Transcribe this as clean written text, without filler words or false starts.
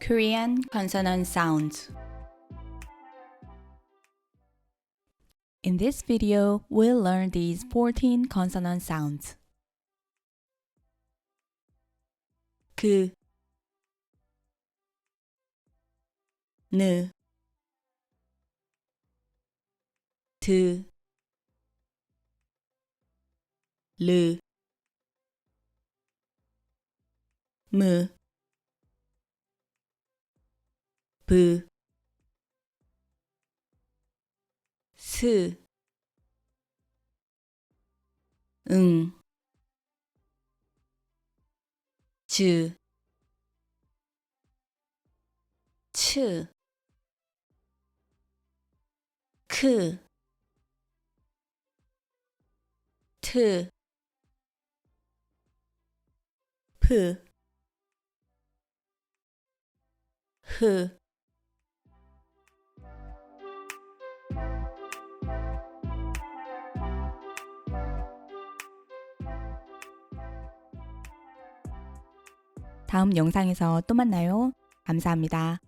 Korean consonant sounds. In this video, we'll learn these 14 consonant sounds. 그, 느, 드, 르, 무, 브, 스, 응, 즈, 츠, 크, 트, 프, 흐. 다음 영상에서 또 만나요. 감사합니다.